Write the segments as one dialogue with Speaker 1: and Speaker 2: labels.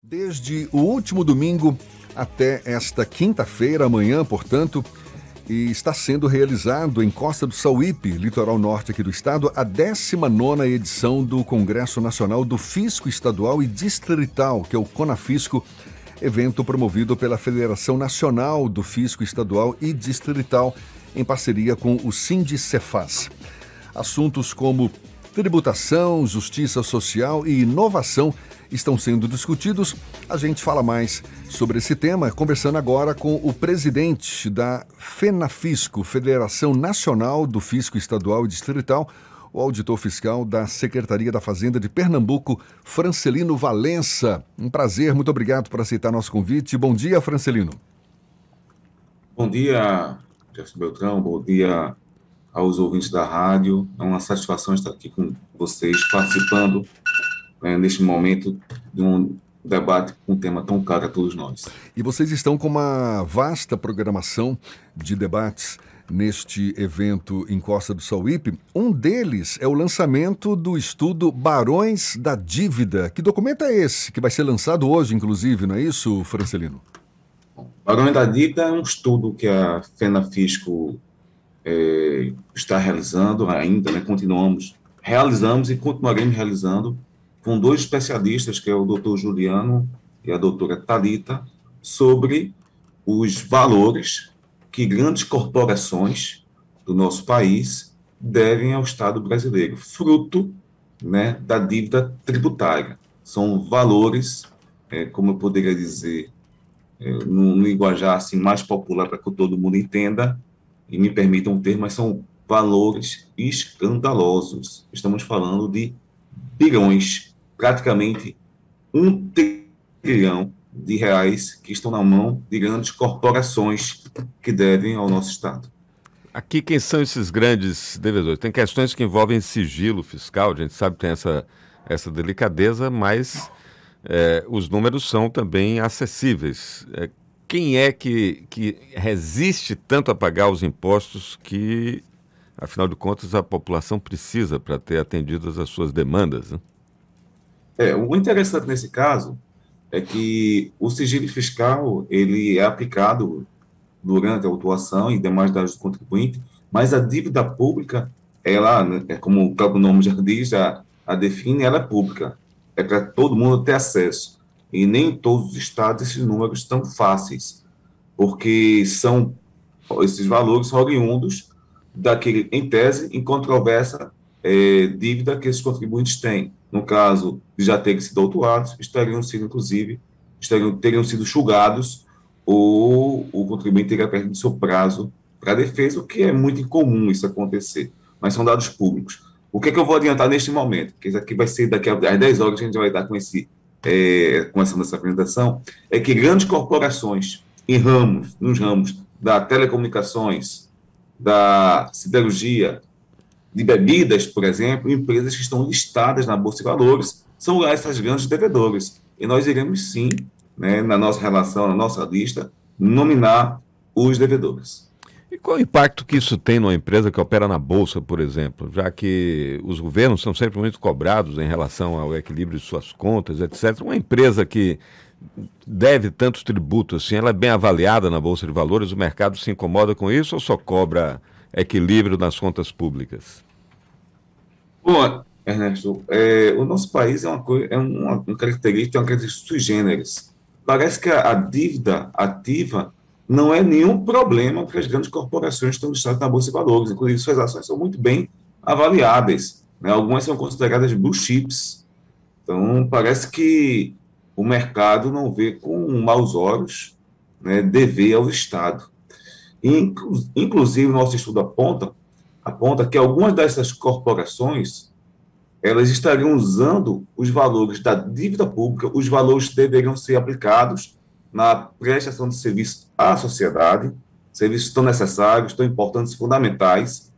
Speaker 1: Desde o último domingo até esta quinta-feira, amanhã, portanto, e está sendo realizado em Costa do Sauípe, litoral norte aqui do estado, a 19ª edição do Congresso Nacional do Fisco Estadual e Distrital, que é o CONAFISCO, evento promovido pela Federação Nacional do Fisco Estadual e Distrital, em parceria com o Sindicefaz. Assuntos como tributação, justiça social e inovação estão sendo discutidos. A gente fala mais sobre esse tema, conversando agora com o presidente da FENAFISCO, Federação Nacional do Fisco Estadual e Distrital, o auditor fiscal da Secretaria da Fazenda de Pernambuco, Francelino Valença. Um prazer, muito obrigado por aceitar nosso convite. Bom dia, Francelino.
Speaker 2: Bom dia, Jefferson Beltrão, bom dia aos ouvintes da rádio. É uma satisfação estar aqui com vocês, participando neste momento de um debate com um tema tão caro a todos nós.
Speaker 1: E vocês estão com uma vasta programação de debates neste evento em Costa do Sauípe. Um deles é o lançamento do estudo Barões da Dívida. Que documento é esse? Que vai ser lançado hoje, inclusive, não é isso, Francelino?
Speaker 2: Barões da Dívida é um estudo que a FENAFISCO está realizando ainda, realizamos e continuaremos realizando com dois especialistas, que é o doutor Juliano e a doutora Thalita, sobre os valores que grandes corporações do nosso país devem ao Estado brasileiro, fruto, da dívida tributária. São valores, como eu poderia dizer, no linguajar assim, mais popular para que todo mundo entenda, e me permitam o termo, mas são valores escandalosos. Estamos falando de bilhões, praticamente 1 trilhão de reais que estão na mão de grandes corporações que devem ao nosso Estado.
Speaker 3: Aqui, quem são esses grandes devedores? Tem questões que envolvem sigilo fiscal, a gente sabe que tem essa delicadeza, mas os números são também acessíveis. Quem é que resiste tanto a pagar os impostos que, afinal de contas, a população precisa para ter atendidas as suas demandas, né?
Speaker 2: O interessante nesse caso é que o sigilo fiscal ele é aplicado durante a autuação e demais dados do contribuinte, mas a dívida pública, ela, como o próprio nome já diz, já a define, ela é pública. É para todo mundo ter acesso. E nem em todos os estados esses números estão fáceis, porque esses valores são oriundos daquele, em tese, em controvérsia, dívida que esses contribuintes têm. No caso de já terem sido autuados, teriam sido julgados, ou o contribuinte teria perdido seu prazo para defesa, o que é muito incomum isso acontecer, mas são dados públicos. O que eu vou adiantar neste momento, que isso aqui vai ser daqui às 10 horas que a gente vai dar começando essa apresentação, é que grandes corporações nos ramos da telecomunicações, da siderurgia, de bebidas, por exemplo, empresas que estão listadas na Bolsa de Valores, são essas grandes devedoras. E nós iremos, sim, na nossa relação, na nossa lista, nominar os devedores.
Speaker 3: E qual o impacto que isso tem numa empresa que opera na Bolsa, por exemplo? Já que os governos são sempre muito cobrados em relação ao equilíbrio de suas contas, etc. Uma empresa que deve tantos tributos, assim, ela é bem avaliada na Bolsa de Valores, o mercado se incomoda com isso ou só cobra equilíbrio nas contas públicas?
Speaker 2: Bom, Ernesto, o nosso país uma característica sui generis. Parece que a dívida ativa não é nenhum problema para as grandes corporações que estão listadas na Bolsa de Valores. Inclusive, suas ações são muito bem avaliadas, Algumas são consideradas blue chips. Então, parece que o mercado não vê com maus olhos, dever ao Estado. Inclusive, o nosso estudo aponta que algumas dessas corporações elas estariam usando os valores da dívida pública, os valores que deveriam ser aplicados na prestação de serviço à sociedade, serviços tão necessários, tão importantes, fundamentais,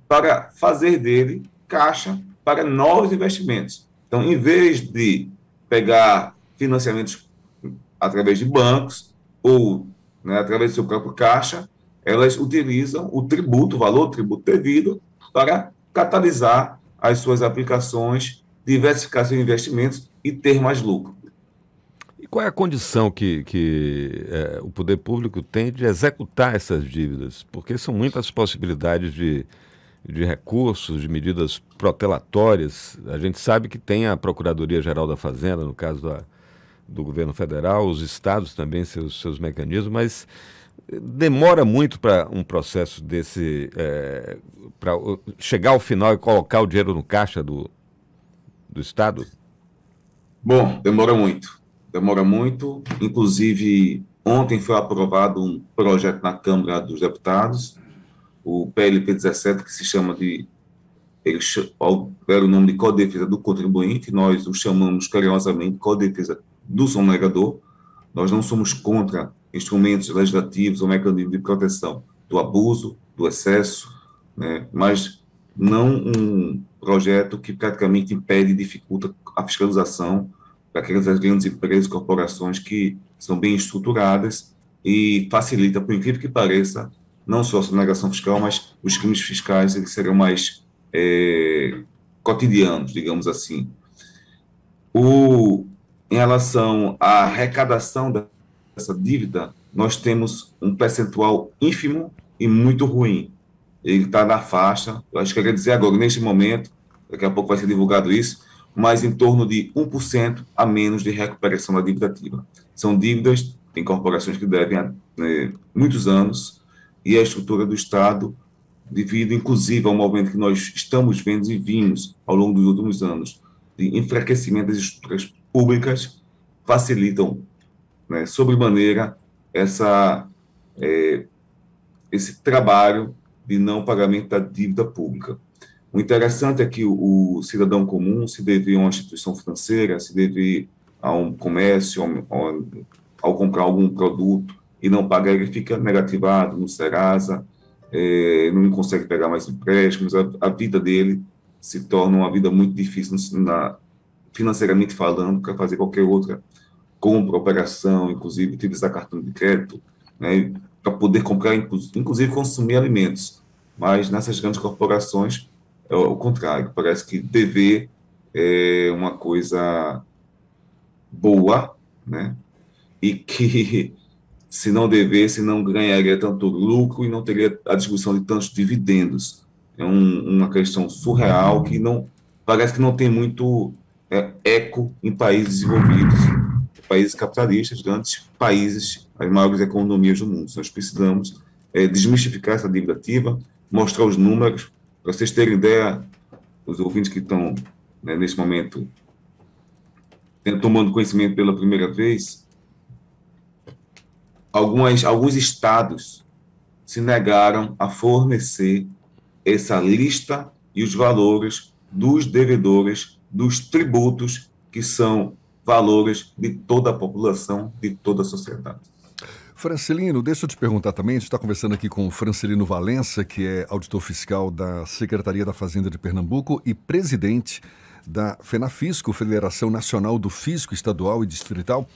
Speaker 2: para fazer dele caixa para novos investimentos. Então, em vez de pegar financiamentos através de bancos ou através do seu próprio caixa, elas utilizam o valor do tributo devido, para catalisar as suas aplicações, diversificar seus investimentos e ter mais lucro.
Speaker 3: E qual é a condição que o poder público tem de executar essas dívidas? Porque são muitas possibilidades de recursos, de medidas protelatórias. A gente sabe que tem a Procuradoria-Geral da Fazenda, no caso do governo federal, os estados também, seus mecanismos, mas demora muito para um processo desse, para chegar ao final e colocar o dinheiro no caixa do estado?
Speaker 2: Bom, demora muito. Demora muito. Inclusive, ontem foi aprovado um projeto na Câmara dos Deputados, o PLP 17, que se chama de, era o nome de Codefesa do Contribuinte, nós o chamamos carinhosamente Codefesa do Sonegador. Nós não somos contra instrumentos legislativos ou mecanismos de proteção do abuso, do excesso, né, mas não um projeto que praticamente impede e dificulta a fiscalização daquelas grandes empresas, corporações que são bem estruturadas e facilita, por incrível que pareça, não só a sonegação fiscal, mas os crimes fiscais eles serão mais cotidianos, digamos assim. Em relação à arrecadação dessa dívida, nós temos um percentual ínfimo e muito ruim. Ele está na faixa, eu acho que eu queria dizer agora, neste momento, daqui a pouco vai ser divulgado isso, mas em torno de 1% a menos de recuperação da dívida ativa. São dívidas, tem corporações que devem há muitos anos, e a estrutura do Estado, devido inclusive ao movimento que nós estamos vendo e vimos ao longo dos últimos anos, de enfraquecimento das estruturas públicas, facilitam, né, sobremaneira esse trabalho de não pagamento da dívida pública. O interessante é que o cidadão comum se deve a uma instituição financeira, se deve a um comércio, ao comprar algum produto e não pagar, ele fica negativado no Serasa, não consegue pegar mais empréstimos, a vida dele se torna uma vida muito difícil financeiramente falando, para fazer qualquer outra compra, operação, inclusive utilizar cartão de crédito, né, para poder comprar, inclusive consumir alimentos. Mas nessas grandes corporações é o contrário, parece que dever é uma coisa boa, né, e que se não devesse, não ganharia tanto lucro e não teria a distribuição de tantos dividendos. É uma questão surreal que parece que não tem muito eco em países desenvolvidos, países capitalistas, grandes países, as maiores economias do mundo. Nós precisamos desmistificar essa dívida ativa, mostrar os números, para vocês terem ideia, os ouvintes que estão, né, nesse momento tomando conhecimento pela primeira vez, alguns estados se negaram a fornecer essa lista e os valores dos devedores, dos tributos, que são valores de toda a população, de toda a sociedade.
Speaker 1: Francelino, deixa eu te perguntar também, a gente está conversando aqui com o Francelino Valença, que é auditor fiscal da Secretaria da Fazenda de Pernambuco e presidente da FENAFISCO, Federação Nacional do Fisco Estadual e Distrital.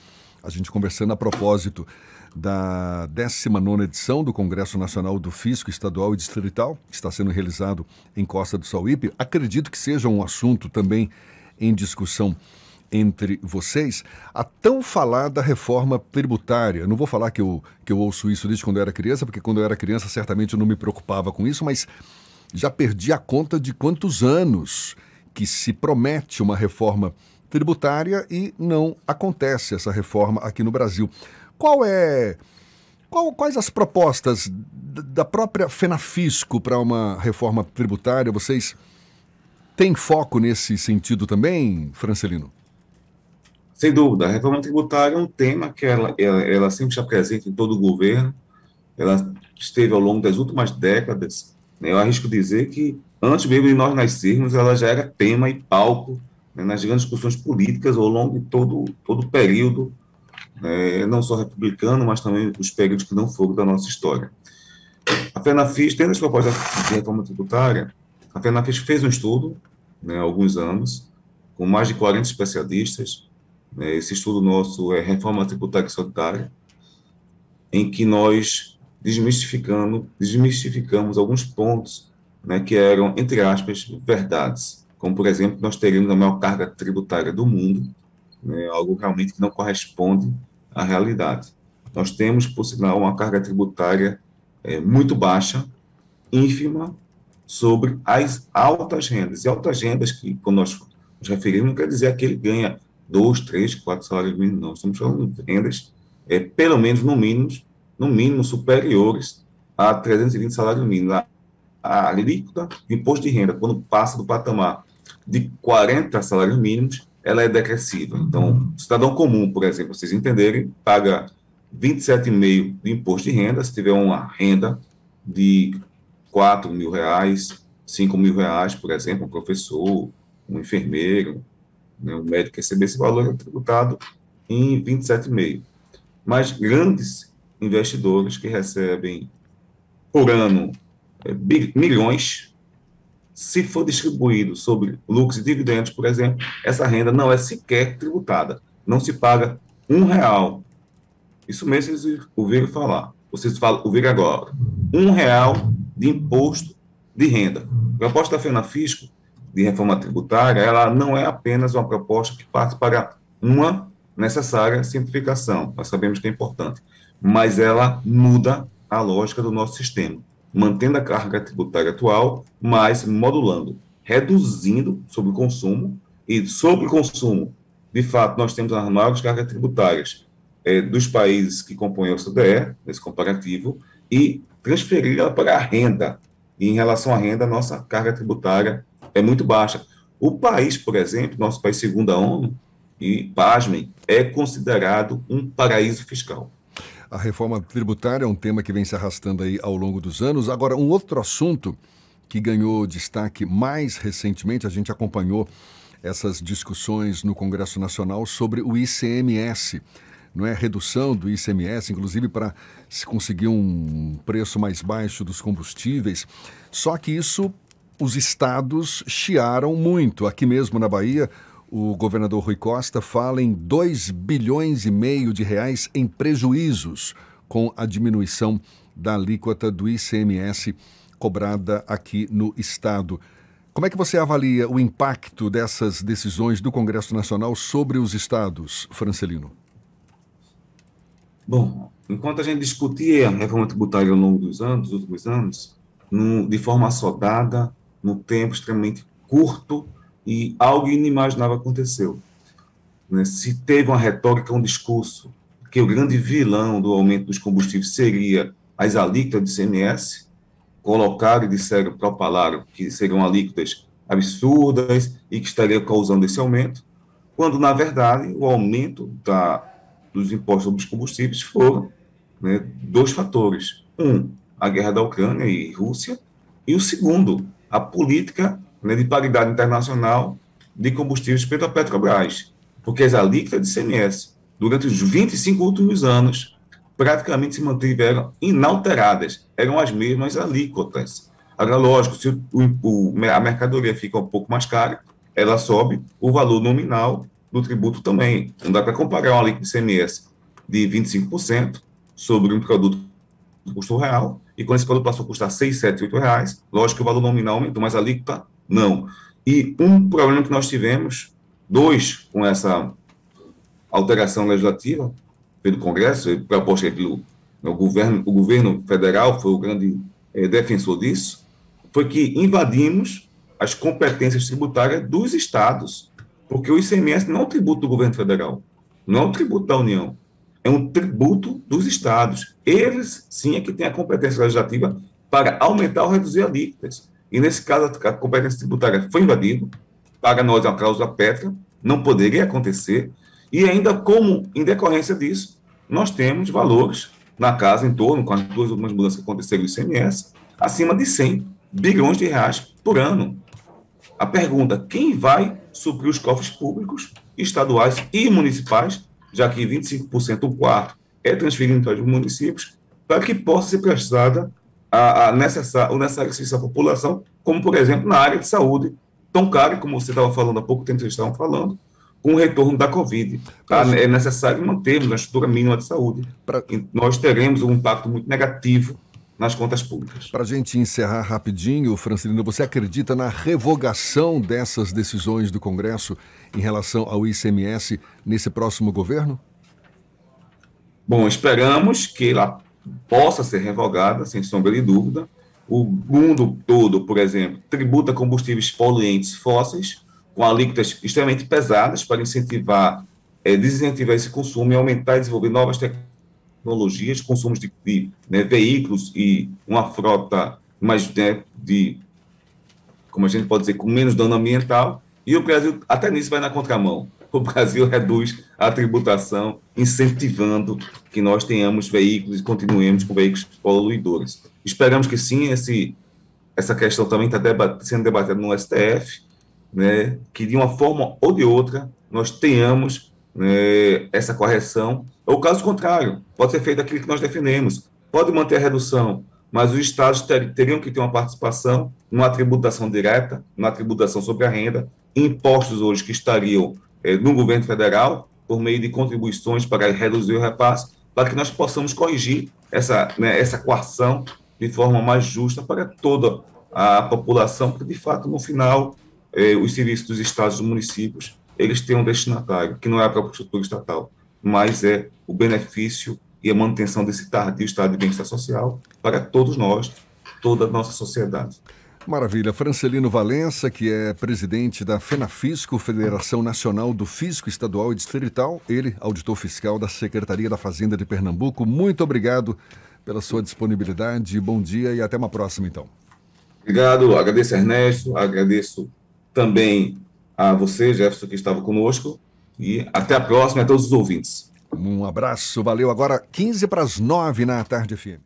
Speaker 1: A gente conversando a propósito da 19ª edição do Congresso Nacional do Fisco Estadual e Distrital, que está sendo realizado em Costa do Sauípe. Acredito que seja um assunto também em discussão entre vocês, a tão falada reforma tributária. Não vou falar que eu ouço isso desde quando eu era criança, porque quando eu era criança certamente eu não me preocupava com isso, mas já perdi a conta de quantos anos que se promete uma reforma tributária e não acontece essa reforma aqui no Brasil. Quais as propostas da própria FENAFISCO para uma reforma tributária? Vocês têm foco nesse sentido também, Francelino?
Speaker 2: Sem dúvida, a reforma tributária é um tema que ela sempre está presente em todo o governo, ela esteve ao longo das últimas décadas, né? Eu arrisco dizer que antes mesmo de nós nascermos, ela já era tema e palco, né, nas grandes discussões políticas ao longo de todo o período, não só republicano, mas também os períodos que não foram da nossa história. A FENAFISCO, tendo as propostas de reforma tributária, a FENAFISCO fez um estudo, né, há alguns anos, com mais de 40 especialistas. Esse estudo nosso é Reforma Tributária e Solidária, em que nós desmistificamos alguns pontos, né, que eram, entre aspas, verdades, como, por exemplo, nós teríamos a maior carga tributária do mundo, né, algo realmente que não corresponde à realidade. Nós temos, por sinal, uma carga tributária muito baixa, ínfima, sobre as altas rendas. E altas rendas, que quando nós nos referimos, não quer dizer aquele que ganha 2, 3, 4 salários mínimos, não. Estamos falando de rendas, pelo menos, no mínimo, superiores a 320 salários mínimos. A alíquota de imposto de renda, quando passa do patamar de 40 salários mínimos, ela é decrescível. Então, o cidadão comum, por exemplo, vocês entenderem, paga 27,5% de imposto de renda, se tiver uma renda de R$ 4.000, R$ 5.000, por exemplo, um professor, um enfermeiro, né, um médico receber esse valor é tributado em 27,5%. Mas grandes investidores que recebem por ano milhões, se for distribuído sobre lucros e dividendos, por exemplo, essa renda não é sequer tributada. Não se paga R$ 1. Isso mesmo vocês ouviram falar. Vocês ouviram agora. R$ 1 de imposto de renda. A proposta da FENAFISCO, de reforma tributária, ela não é apenas uma proposta que parte para uma necessária simplificação. Nós sabemos que é importante. Mas ela muda a lógica do nosso sistema, mantendo a carga tributária atual, mas modulando, reduzindo sobre o consumo, e sobre o consumo, de fato, nós temos as maiores cargas tributárias dos países que compõem a OCDE, nesse comparativo, e transferir ela para a renda. E em relação à renda, a nossa carga tributária é muito baixa. O país, por exemplo, nosso país, segundo a ONU, e pasmem, é considerado um paraíso fiscal.
Speaker 1: A reforma tributária é um tema que vem se arrastando aí ao longo dos anos. Agora, um outro assunto que ganhou destaque mais recentemente, a gente acompanhou essas discussões no Congresso Nacional sobre o ICMS, não é? Redução do ICMS, inclusive para se conseguir um preço mais baixo dos combustíveis. Só que isso, os estados chiaram muito. Aqui mesmo na Bahia, o governador Rui Costa fala em 2,5 bilhões de reais em prejuízos com a diminuição da alíquota do ICMS cobrada aqui no estado. Como é que você avalia o impacto dessas decisões do Congresso Nacional sobre os estados, Francelino?
Speaker 2: Bom, enquanto a gente discutia a reforma tributária ao longo dos últimos anos, de forma assodada, num tempo extremamente curto, e algo inimaginável aconteceu. Se teve uma retórica, um discurso, que o grande vilão do aumento dos combustíveis seria as alíquotas do ICMS, colocaram e disseram, propalaram que seriam alíquotas absurdas e que estariam causando esse aumento, quando, na verdade, o aumento dos impostos sobre os combustíveis foram dois fatores. A guerra da Ucrânia e Rússia, e o segundo, a política de paridade internacional de combustíveis pela Petrobras, porque as alíquotas de ICMS, durante os 25 últimos anos, praticamente se mantiveram inalteradas, eram as mesmas alíquotas. Agora, lógico, se a mercadoria fica um pouco mais cara, ela sobe o valor nominal do tributo também. Não dá para comparar uma alíquota de ICMS de 25% sobre um produto que custou R$1, e quando esse produto passou a custar 6, 7, 8 reais, lógico que o valor nominal aumentou, mas a alíquota não. E um problema que nós tivemos, com essa alteração legislativa pelo Congresso, proposta pelo o governo federal, foi o grande defensor disso, foi que invadimos as competências tributárias dos estados, porque o ICMS não é um tributo do governo federal, não é um tributo da União, é um tributo dos estados. Eles, sim, é que têm a competência legislativa para aumentar ou reduzir alíquotas. E, nesse caso, a competência tributária foi invadida, para nós é uma cláusula pétrea, não poderia acontecer, e ainda como, em decorrência disso, nós temos valores na casa, em torno, com as duas últimas mudanças que aconteceram no ICMS, acima de 100 bilhões de reais por ano. A pergunta, quem vai suprir os cofres públicos, estaduais e municipais, já que 25%, um quarto, é transferido para os municípios, para que possa ser prestada o necessário serviço à população, como, por exemplo, na área de saúde, tão cara, como você estava falando há pouco tempo, vocês estavam falando, com o retorno da Covid. É necessário mantermos a estrutura mínima de saúde. Nós teremos um impacto muito negativo nas contas públicas.
Speaker 1: Para a gente encerrar rapidinho, Francelino, você acredita na revogação dessas decisões do Congresso em relação ao ICMS nesse próximo governo?
Speaker 2: Bom, esperamos que ela possa ser revogada, sem sombra de dúvida. O mundo todo, por exemplo, tributa combustíveis poluentes fósseis com alíquotas extremamente pesadas para desincentivar esse consumo e aumentar e desenvolver novas tecnologias, consumos de veículos e uma frota mais, como a gente pode dizer, com menos dano ambiental. E o Brasil, até nisso, vai na contramão. O Brasil reduz a tributação, incentivando que nós tenhamos veículos e continuemos com veículos poluidores. Esperamos que sim, essa questão também está sendo debatida no STF, né, que de uma forma ou de outra nós tenhamos essa correção. Ou caso contrário, pode ser feito aquilo que nós defendemos, pode manter a redução, mas os estados teriam que ter uma participação numa tributação direta, numa tributação sobre a renda, impostos hoje que estariam no governo federal, por meio de contribuições para reduzir o repasse, para que nós possamos corrigir essa coação de forma mais justa para toda a população, porque, de fato, no final, os serviços dos estados e dos municípios, eles têm um destinatário, que não é a própria estrutura estatal, mas é o benefício e a manutenção desse tardio estado de bem-estar social para todos nós, toda a nossa sociedade.
Speaker 1: Maravilha. Francelino Valença, que é presidente da FENAFISCO, Federação Nacional do Fisco Estadual e Distrital, ele, auditor fiscal da Secretaria da Fazenda de Pernambuco. Muito obrigado pela sua disponibilidade. Bom dia e até uma próxima, então.
Speaker 2: Obrigado, agradeço, Ernesto, agradeço também a você, Jefferson, que estava conosco, e até a próxima, a todos os ouvintes.
Speaker 1: Um abraço, valeu. Agora 15 para as 9 na Tarde FM.